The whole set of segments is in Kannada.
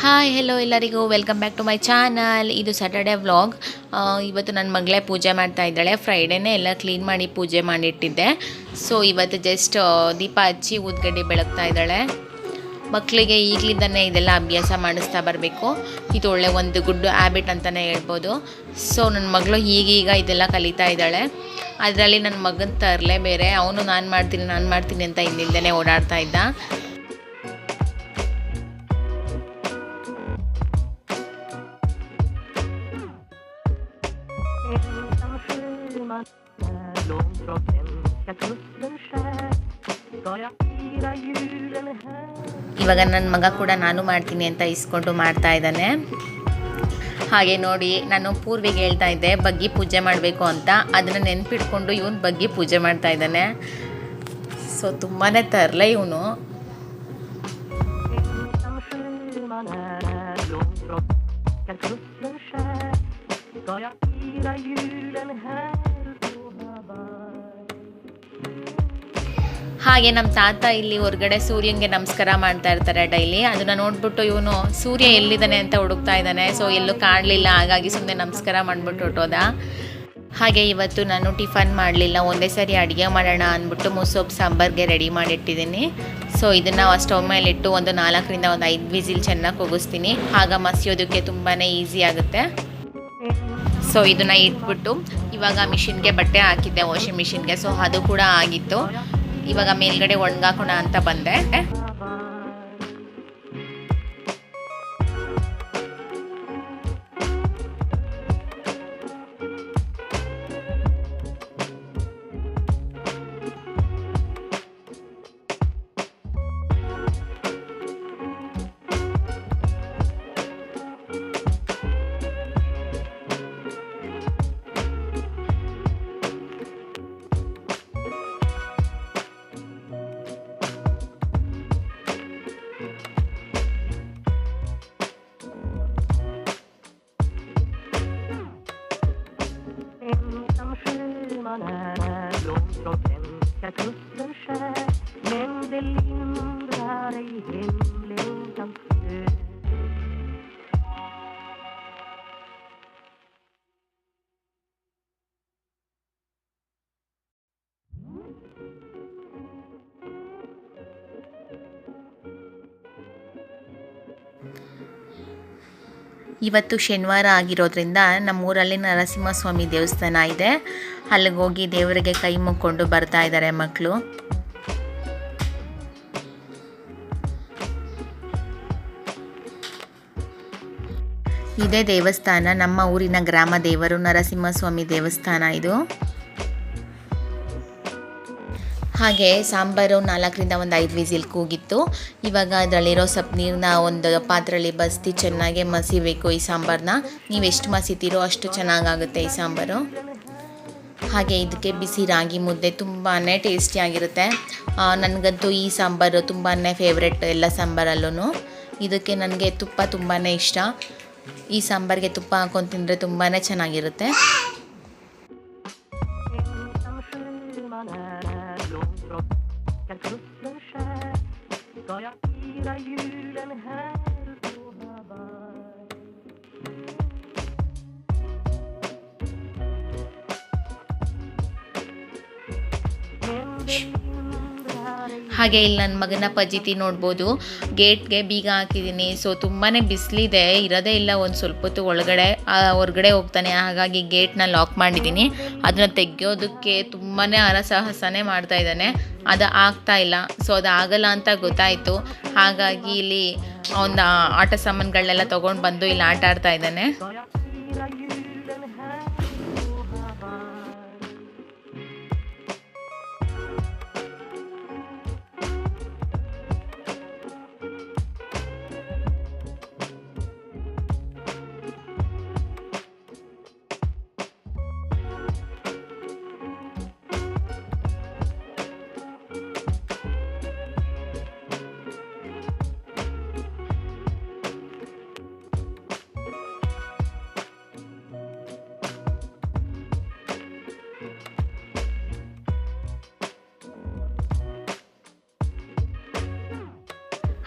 ಹಾಯ್ ಹೆಲೋ ಎಲ್ಲರಿಗೂ welcome back to my channel. ಇದು ಸ್ಯಾಟರ್ಡೆ ವ್ಲಾಗ್. ಇವತ್ತು ನನ್ನ ಮಗಳೇ ಪೂಜೆ ಮಾಡ್ತಾ ಇದ್ದಾಳೆ. ಫ್ರೈಡೇನೇ ಎಲ್ಲ ಕ್ಲೀನ್ ಮಾಡಿ ಪೂಜೆ ಮಾಡಿಟ್ಟಿದ್ದೆ. ಸೊ ಇವತ್ತು ಜಸ್ಟ್ ದೀಪ ಹಚ್ಚಿ ಊದ್ಗಡ್ಡೆ ಬೆಳಗ್ತಾ ಇದ್ದಾಳೆ. ಮಕ್ಕಳಿಗೆ ಈಗಲಿಂದನೇ ಇದೆಲ್ಲ ಅಭ್ಯಾಸ ಮಾಡಿಸ್ತಾ ಬರಬೇಕು. ಇದು ಒಳ್ಳೆ ಒಂದು ಗುಡ್ ಹ್ಯಾಬಿಟ್ ಅಂತಲೇ ಹೇಳ್ಬೋದು. ಸೊ ನನ್ನ ಮಗಳು ಈಗೀಗ ಇದೆಲ್ಲ ಕಲಿತಾ ಇದ್ದಾಳೆ. ಅದರಲ್ಲಿ ನನ್ನ ಮಗನ ತರಲೇ ಬೇರೆ, ಅವನು ನಾನು ಮಾಡ್ತೀನಿ ಅಂತ ಹಿಂದಿಂದನೇ ಓಡಾಡ್ತಾ ಇದ್ದ. ಇವಾಗ ನನ್ನ ಮಗ ಕೂಡ ನಾನು ಮಾಡ್ತೀನಿ ಅಂತ ಇಸ್ಕೊಂಡು ಮಾಡ್ತಾ ಇದ್ದಾನೆ. ಹಾಗೆ ನೋಡಿ, ನಾನು ಪೂರ್ವಿಗೆ ಹೇಳ್ತಾ ಇದ್ದೆ ಬಗ್ಗಿ ಪೂಜೆ ಮಾಡಬೇಕು ಅಂತ. ಅದನ್ನು ನೆನ್ಪಿಟ್ಕೊಂಡು ಇವನು ಬಗ್ಗಿ ಪೂಜೆ ಮಾಡ್ತಾ ಇದ್ದಾನೆ. ಸೊ ತುಂಬಾ ತರಲೆ ಇವನು. ಹಾಗೆ ನಮ್ಮ ತಾತ ಇಲ್ಲಿ ಹೊರಗಡೆ ಸೂರ್ಯನಿಗೆ ನಮಸ್ಕಾರ ಮಾಡ್ತಾ ಇರ್ತಾರೆ ಡೈಲಿ. ಅದನ್ನು ನೋಡ್ಬಿಟ್ಟು ಇವನು ಸೂರ್ಯ ಎಲ್ಲಿದ್ದಾನೆ ಅಂತ ಹುಡುಕ್ತಾ ಇದ್ದಾನೆ. ಸೊ ಎಲ್ಲೂ ಕಾಣಲಿಲ್ಲ, ಹಾಗಾಗಿ ಸುಮ್ಮನೆ ನಮಸ್ಕಾರ ಮಾಡಿಬಿಟ್ಟು ಹೊಟ್ಟೋದ. ಹಾಗೆ ಇವತ್ತು ನಾನು ಟಿಫನ್ ಮಾಡಲಿಲ್ಲ, ಒಂದೇ ಸರಿ ಅಡುಗೆ ಮಾಡೋಣ ಅಂದ್ಬಿಟ್ಟು ಮುಸೊಪ್ಪು ಸಾಂಬಾರಿಗೆ ರೆಡಿ ಮಾಡಿಟ್ಟಿದ್ದೀನಿ. ಸೊ ಇದನ್ನು ಸ್ಟವ್ ಮೇಲಿಟ್ಟು ಒಂದು 4ರಿಂದ 5 ವಿಸಿಲ್ ಚೆನ್ನಾಗಿ ಕೂಗಿಸ್ತೀನಿ. ಆಗ ಮಸಿಯೋದಕ್ಕೆ ತುಂಬಾ ಈಸಿ ಆಗುತ್ತೆ. ಸೊ ಇದನ್ನು ಇಟ್ಬಿಟ್ಟು ಇವಾಗ ಮಿಷಿನ್ಗೆ ಬಟ್ಟೆ ಹಾಕಿದ್ದೆ, ವಾಷಿಂಗ್ ಮಿಷಿನ್ಗೆ. ಸೊ ಅದು ಕೂಡ ಆಗಿತ್ತು. ಇವಾಗ ಮೇಲ್ಗಡೆ ಒಣಗಾಕೋಣ ಅಂತ ಬಂದೆ. ಇವತ್ತು ಶನಿವಾರ ಆಗಿರೋದ್ರಿಂದ ನಮ್ಮೂರಲ್ಲಿ ನರಸಿಂಹಸ್ವಾಮಿ ದೇವಸ್ಥಾನ ಇದೆ. ಅಲ್ಲಿಗೆ ಹೋಗಿ ದೇವರಿಗೆ ಕೈ ಮುಕ್ಕೊಂಡು ಬರ್ತಾ ಇದ್ದಾರೆ ಮಕ್ಕಳು. ಇದೇ ದೇವಸ್ಥಾನ ನಮ್ಮ ಊರಿನ ಗ್ರಾಮ ದೇವರು ನರಸಿಂಹಸ್ವಾಮಿ ದೇವಸ್ಥಾನ ಇದು. ಹಾಗೆ ಸಾಂಬಾರು 4ರಿಂದ 5 ವಿಸಿಲ್ ಕೂಗಿತ್ತು. ಇವಾಗ ಅದರಲ್ಲಿರೋ ಸ್ವಲ್ಪ ನೀರನ್ನ ಒಂದು ಪಾತ್ರೆಯಲ್ಲಿ ಬಸ್ತಿ ಚೆನ್ನಾಗಿ ಮಸಿಬೇಕು. ಈ ಸಾಂಬಾರನ್ನ ನೀವು ಎಷ್ಟು ಮಸಿತೀರೋ ಅಷ್ಟು ಚೆನ್ನಾಗಾಗುತ್ತೆ ಈ ಸಾಂಬಾರು. ಹಾಗೆ ಇದಕ್ಕೆ ಬಿಸಿ ರಾಗಿ ಮುದ್ದೆ ತುಂಬಾ ಟೇಸ್ಟಿಯಾಗಿರುತ್ತೆ. ನನಗಂತೂ ಈ ಸಾಂಬಾರು ತುಂಬಾ ಫೇವ್ರೆಟ್ ಎಲ್ಲ ಸಾಂಬಾರಲ್ಲೂ. ಇದಕ್ಕೆ ನನಗೆ ತುಪ್ಪ ತುಂಬಾ ಇಷ್ಟ. ಈ ಸಾಂಬಾರಿಗೆ ತುಪ್ಪ ಹಾಕೊಂಡು ತಿಂದರೆ ತುಂಬಾ ಚೆನ್ನಾಗಿರುತ್ತೆ. ಹಾಗೆ ಇಲ್ಲಿ ನನ್ನ ಮಗನ ಪಜಿತಿ ನೋಡ್ಬೋದು. ಗೇಟ್ಗೆ ಬೀಗ ಹಾಕಿದ್ದೀನಿ. ಸೊ ತುಂಬಾ ಬಿಸಿಲಿದೆ, ಇರೋದೇ ಇಲ್ಲ ಒಂದು ಸ್ವಲ್ಪ ಹೊತ್ತು ಹೊರಗಡೆ ಹೋಗ್ತಾನೆ. ಹಾಗಾಗಿ ಗೇಟ್ನ ಲಾಕ್ ಮಾಡಿದ್ದೀನಿ. ಅದನ್ನು ತೆಗೆಯೋದಕ್ಕೆ ತುಂಬಾ ಹರಸಾಹಸನೇ ಮಾಡ್ತಾ ಇದ್ದಾನೆ. ಅದು ಆಗ್ತಾ ಇಲ್ಲ. ಸೊ ಅದು ಆಗಲ್ಲ ಅಂತ ಗೊತ್ತಾಯಿತು. ಹಾಗಾಗಿ ಇಲ್ಲಿ ಒಂದು ಆಟ ಸಾಮಾನುಗಳನ್ನೆಲ್ಲ ತೊಗೊಂಡು ಬಂದು ಇಲ್ಲಿ ಆಟ ಆಡ್ತಾ ಇದ್ದಾನೆ.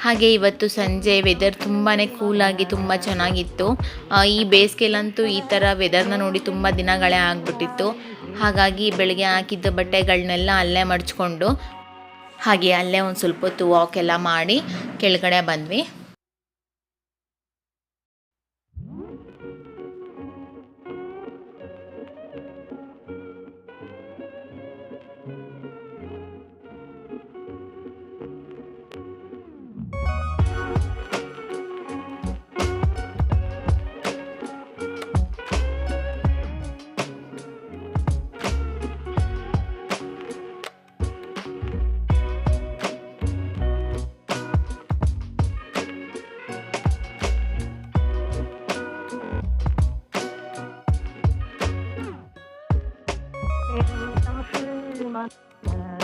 ಹಾಗೆ ಇವತ್ತು ಸಂಜೆ ವೆದರ್ ತುಂಬಾ ಕೂಲಾಗಿ ತುಂಬ ಚೆನ್ನಾಗಿತ್ತು. ಈ ಬೇಸಿಗೆಲಂತೂ ಈ ಥರ ವೆದರ್ನ ನೋಡಿ ತುಂಬ ದಿನಗಳೇ ಆಗಿಬಿಟ್ಟಿತ್ತು. ಹಾಗಾಗಿ ಬೆಳಗ್ಗೆ ಹಾಕಿದ್ದ ಬಟ್ಟೆಗಳನ್ನೆಲ್ಲ ಅಲ್ಲೇ ಮಡ್ಚ್ಕೊಂಡು ಹಾಗೆ ಅಲ್ಲೇ ಒಂದು ಸ್ವಲ್ಪ ಹೊತ್ತು ವಾಕ್ ಎಲ್ಲ ಮಾಡಿ ಕೆಳಗಡೆ ಬಂದ್ವಿ.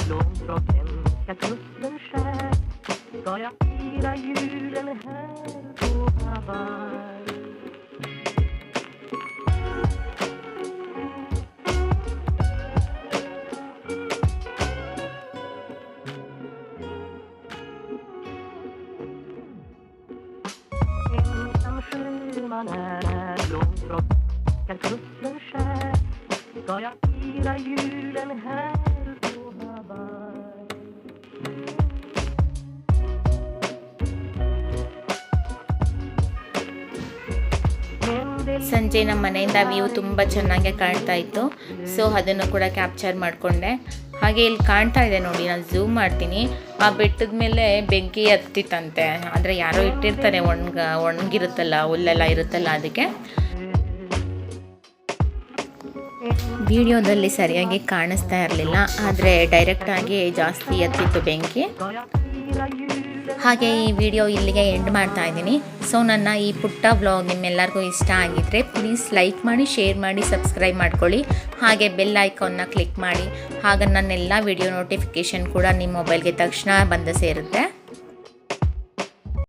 Långt från svenska kusten skär ska jag fira julen här på Hawaii. Ensam sjöman är långt från svenska kusten skär ska jag fira julen här på Hawaii. ಸಂಜೆ ನಮ್ಮ ಮನೆಯಿಂದ ವ್ಯೂ ತುಂಬ ಚೆನ್ನಾಗಿ ಕಾಣ್ತಾ ಇತ್ತು. ಸೊ ಅದನ್ನು ಕೂಡ ಕ್ಯಾಪ್ಚರ್ ಮಾಡಿಕೊಂಡೆ. ಹಾಗೆ ಇಲ್ಲಿ ಕಾಣ್ತಾ ಇದೆ ನೋಡಿ, ನಾನು ಝೂಮ್ ಮಾಡ್ತೀನಿ. ಆ ಬೆಟ್ಟದ ಮೇಲೆ ಬೆಂಕಿ ಹತ್ತಿತ್ತಂತೆ. ಅಂದರೆ ಯಾರೋ ಇಟ್ಟಿರ್ತಾರೆ, ಒಣಗಿರುತ್ತಲ್ಲ, ಹುಲ್ಲೆಲ್ಲ ಇರುತ್ತಲ್ಲ, ಅದಕ್ಕೆ ವಿಡಿಯೋದಲ್ಲಿ ಸರಿಯಾಗಿ ಕಾಣಿಸ್ತಾ ಇರಲಿಲ್ಲ. ಆದರೆ ಡೈರೆಕ್ಟಾಗಿ ಜಾಸ್ತಿ ಹತ್ತಿತ್ತು ಬೆಂಕಿ. ಹಾಗೆ ಈ ವಿಡಿಯೋ ಇಲ್ಲಿಗೆ ಎಂಡ್ ಮಾಡ್ತಾ ಇದ್ದೀನಿ. ಸೊ ನನ್ನ ಈ ಪುಟ್ಟ ವ್ಲಾಗ್ ನಿಮ್ಮೆಲ್ಲರಿಗೂ ಇಷ್ಟ ಆಗಿದ್ದರೆ ಪ್ಲೀಸ್ ಲೈಕ್ ಮಾಡಿ, ಶೇರ್ ಮಾಡಿ, ಸಬ್ಸ್ಕ್ರೈಬ್ ಮಾಡ್ಕೊಳ್ಳಿ. ಹಾಗೆ ಬೆಲ್ ಐಕಾನ್ನ ಕ್ಲಿಕ್ ಮಾಡಿ. ಆಗ ನನ್ನೆಲ್ಲ ವಿಡಿಯೋ ನೋಟಿಫಿಕೇಷನ್ ಕೂಡ ನಿಮ್ಮ ಮೊಬೈಲ್ಗೆ ತಕ್ಷಣ ಬಂದು ಸೇರುತ್ತೆ.